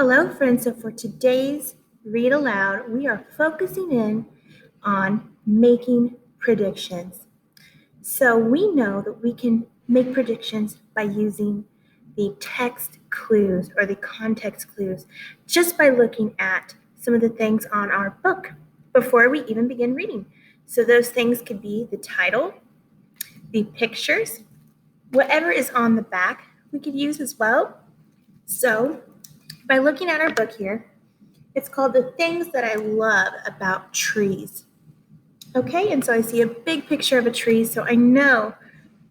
Hello, friends. So for today's Read Aloud, we are focusing in on making predictions. So we know that we can make predictions by using the text clues or the context clues just by looking at some of the things on our book before we even begin reading. So those things could be the title, the pictures, whatever is on the back we could use as well. So by looking at our book here, it's called The Things That I Love About Trees. Okay, and so I see a big picture of a tree, so I know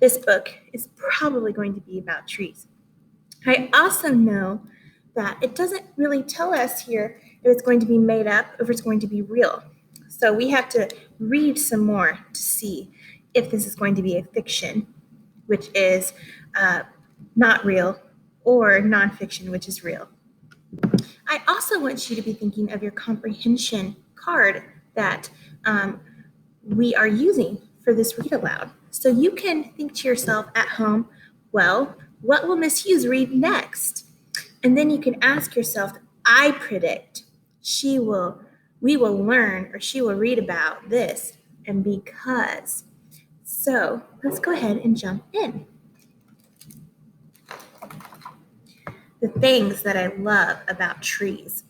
this book is probably going to be about trees. I also know that it doesn't really tell us here if it's going to be made up or if it's going to be real. So we have to read some more to see if this is going to be a fiction, which is not real, or nonfiction, which is real. I also want you to be thinking of your comprehension card that we are using for this read aloud. So you can think to yourself at home, well, what will Miss Hughes read next? And then you can ask yourself, I predict we will learn or she will read about this and because. So let's go ahead and jump in. The things that I love about trees.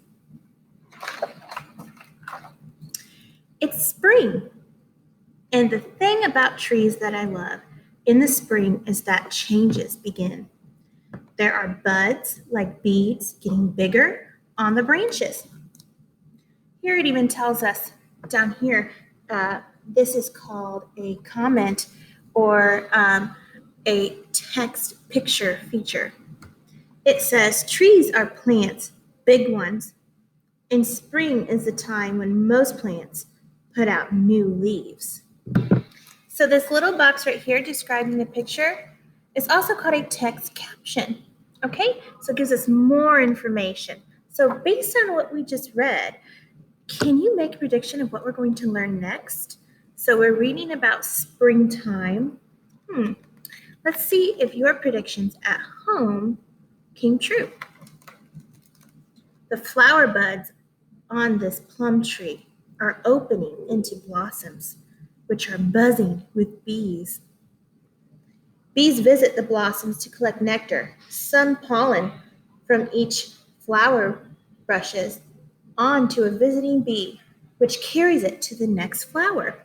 It's spring. And the thing about trees that I love in the spring is that changes begin. There are buds like beads getting bigger on the branches. Here it even tells us down here, this is called a comment or a text picture feature. It says, trees are plants, big ones, and spring is the time when most plants put out new leaves. So this little box right here describing the picture is also called a text caption, okay? So it gives us more information. So based on what we just read, can you make a prediction of what we're going to learn next? So we're reading about springtime. Let's see if your predictions at home came true. The flower buds on this plum tree are opening into blossoms, which are buzzing with bees. Bees visit the blossoms to collect nectar, some pollen from each flower brushes onto a visiting bee, which carries it to the next flower.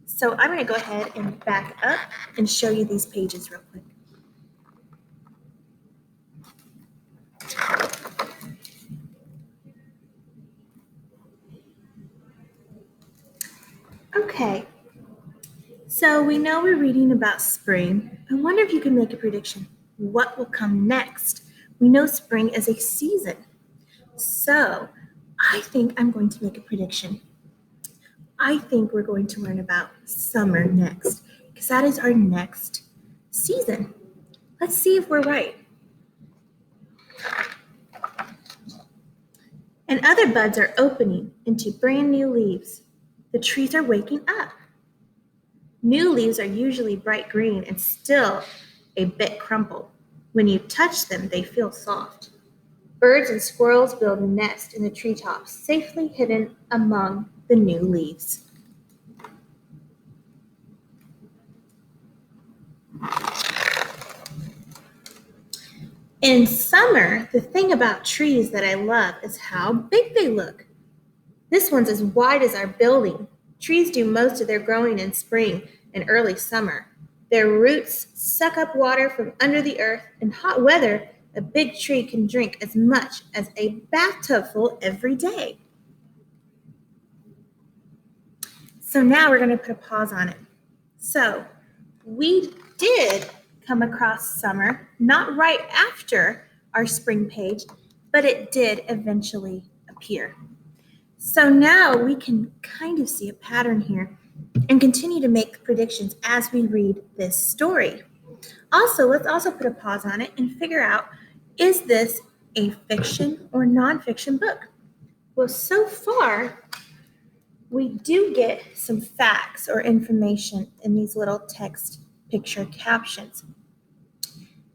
So I'm going to go ahead and back up and show you these pages real quick. Okay, so we know we're reading about spring. I wonder if you can make a prediction. What will come next? We know spring is a season. So I think I'm going to make a prediction. I think we're going to learn about summer next, because that is our next season. Let's see if we're right. And other buds are opening into brand new leaves. The trees are waking up. New leaves are usually bright green and still a bit crumpled. When you touch them, they feel soft. Birds and squirrels build nests in the treetops, safely hidden among the new leaves. In summer, the thing about trees that I love is how big they look. This one's as wide as our building. Trees do most of their growing in spring and early summer. Their roots suck up water from under the earth. In hot weather, a big tree can drink as much as a bathtub full every day. So now we're going to put a pause on it. So we did come across summer, not right after our spring page, but it did eventually appear. So now we can kind of see a pattern here and continue to make predictions as we read this story. Also, let's also put a pause on it and figure out, is this a fiction or nonfiction book? Well, so far, we do get some facts or information in these little text picture captions.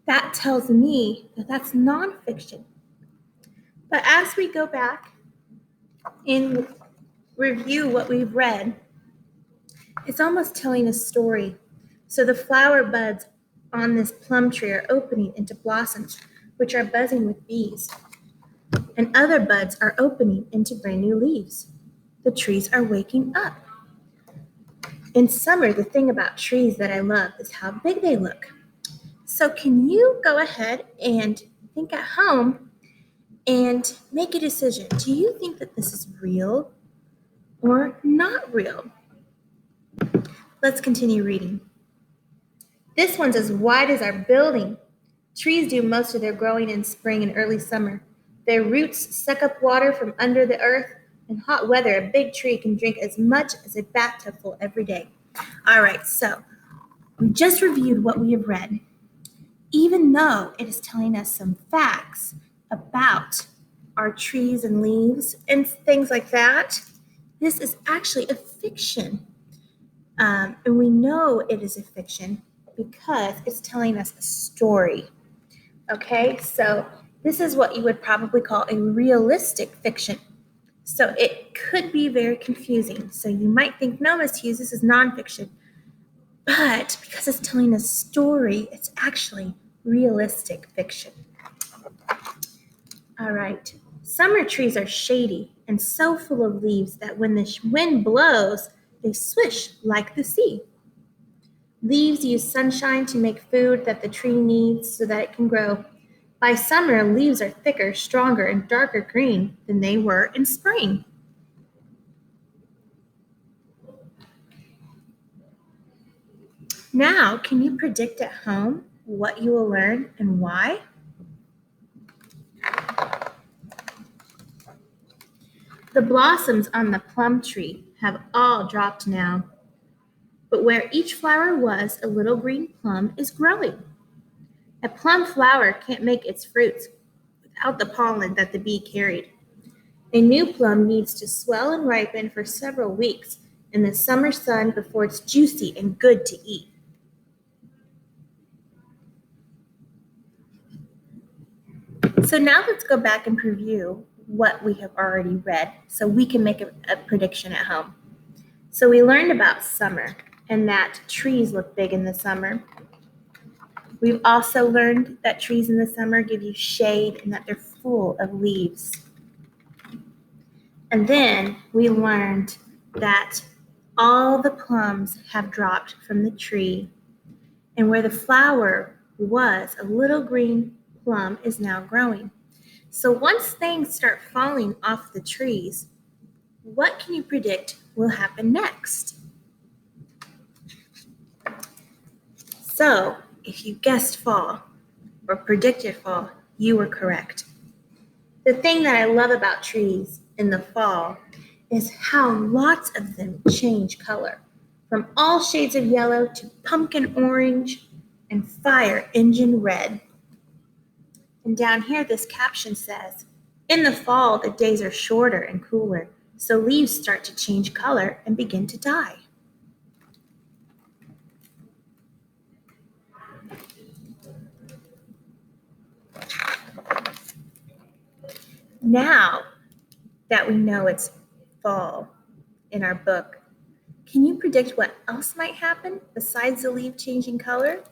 That tells me that that's nonfiction. But as we go back and review what we've read, it's almost telling a story. So the flower buds on this plum tree are opening into blossoms, which are buzzing with bees. And other buds are opening into brand new leaves. The trees are waking up. In summer, the thing about trees that I love is how big they look. So can you go ahead and think at home and make a decision? Do you think that this is real or not real? Let's continue reading. This one's as wide as our building. Trees do most of their growing in spring and early summer. Their roots suck up water from under the earth. In hot weather, a big tree can drink as much as a bathtub full every day. All right, so we just reviewed what we have read. Even though it is telling us some facts about our trees and leaves and things like that, this is actually a fiction. And we know it is a fiction because it's telling us a story. Okay, so this is what you would probably call a realistic fiction. So it could be very confusing. So you might think, no, Ms. Hughes, this is nonfiction. But because it's telling a story, it's actually realistic fiction. All right. Summer trees are shady and so full of leaves that when the wind blows, they swish like the sea. Leaves use sunshine to make food that the tree needs so that it can grow. By summer, leaves are thicker, stronger, and darker green than they were in spring. Now, can you predict at home what you will learn and why? The blossoms on the plum tree have all dropped now, but where each flower was, a little green plum is growing. A plum flower can't make its fruits without the pollen that the bee carried. A new plum needs to swell and ripen for several weeks in the summer sun before it's juicy and good to eat. So now let's go back and review what we have already read so we can make a prediction at home. So we learned about summer and that trees look big in the summer. We've also learned that trees in the summer give you shade and that they're full of leaves. And then we learned that all the plums have dropped from the tree, and where the flower was, a little green plum is now growing. So once things start falling off the trees, what can you predict will happen next? So if you guessed fall or predicted fall, you were correct. The thing that I love about trees in the fall is how lots of them change color, from all shades of yellow to pumpkin orange and fire engine red. And down here, this caption says, in the fall, the days are shorter and cooler, so leaves start to change color and begin to die. Now that we know it's fall in our book, can you predict what else might happen besides the leaf changing color?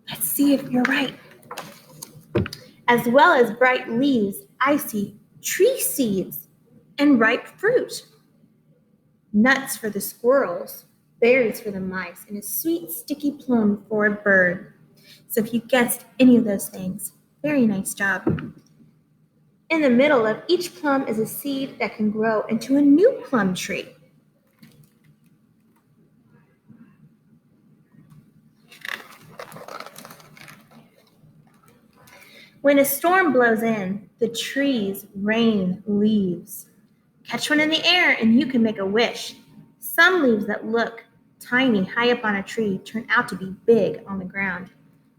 Let's see if you're right. As well as bright leaves, I see tree seeds and ripe fruit, nuts for the squirrels, berries for the mice, and a sweet, sticky plum for a bird. So if you guessed any of those things, very nice job. In the middle of each plum is a seed that can grow into a new plum tree. When a storm blows in, the trees rain leaves. Catch one in the air and you can make a wish. Some leaves that look tiny high up on a tree turn out to be big on the ground.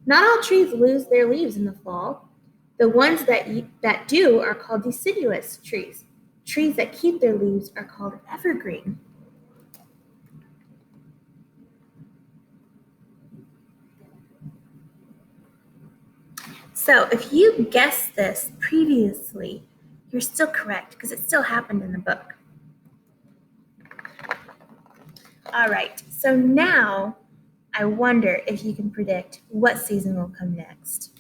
Not all trees lose their leaves in the fall. The ones that do are called deciduous trees. Trees that keep their leaves are called evergreen. So if you guessed this previously, you're still correct because it still happened in the book. All right, so now I wonder if you can predict what season will come next.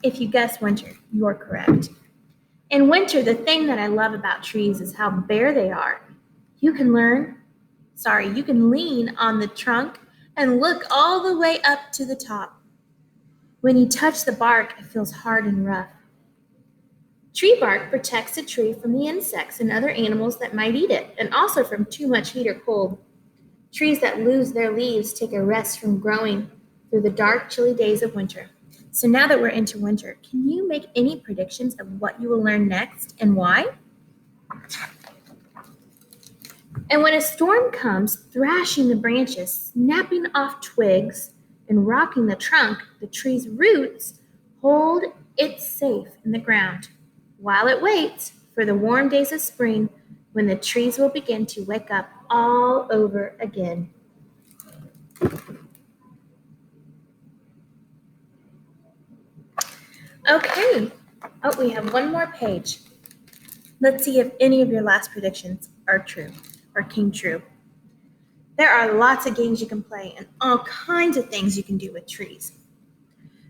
If you guess winter, you're correct. In winter, the thing that I love about trees is how bare they are. You can lean on the trunk and look all the way up to the top. When you touch the bark, it feels hard and rough. Tree bark protects a tree from the insects and other animals that might eat it, and also from too much heat or cold. Trees that lose their leaves take a rest from growing through the dark, chilly days of winter. So now that we're into winter, can you make any predictions of what you will learn next and why? And when a storm comes, thrashing the branches, snapping off twigs, and rocking the trunk, the tree's roots hold it safe in the ground, while it waits for the warm days of spring when the trees will begin to wake up all over again. Okay. Oh, we have one more page. Let's see if any of your last predictions are true or came true. There are lots of games you can play and all kinds of things you can do with trees.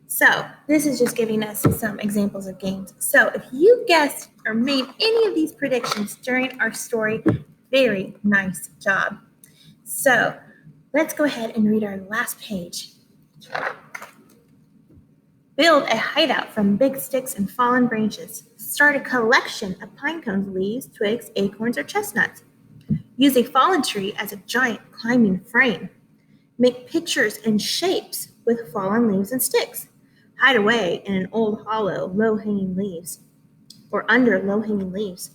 So this is just giving us some examples of games. So if you guessed or made any of these predictions during our story, very nice job. So let's go ahead and read our last page. Build a hideout from big sticks and fallen branches. Start a collection of pine cones, leaves, twigs, acorns, or chestnuts. Use a fallen tree as a giant climbing frame. Make pictures and shapes with fallen leaves and sticks. Hide away in an old hollow, low-hanging leaves, or under low-hanging leaves.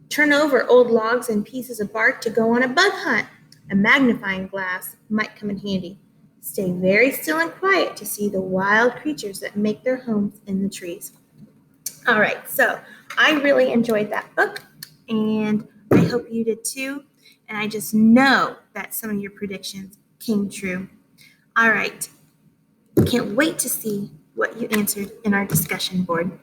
Turn over old logs and pieces of bark to go on a bug hunt. A magnifying glass might come in handy. Stay very still and quiet to see the wild creatures that make their homes in the trees. All right, so I really enjoyed that book, and I hope you did too. And I just know that some of your predictions came true. All right, can't wait to see what you answered in our discussion board.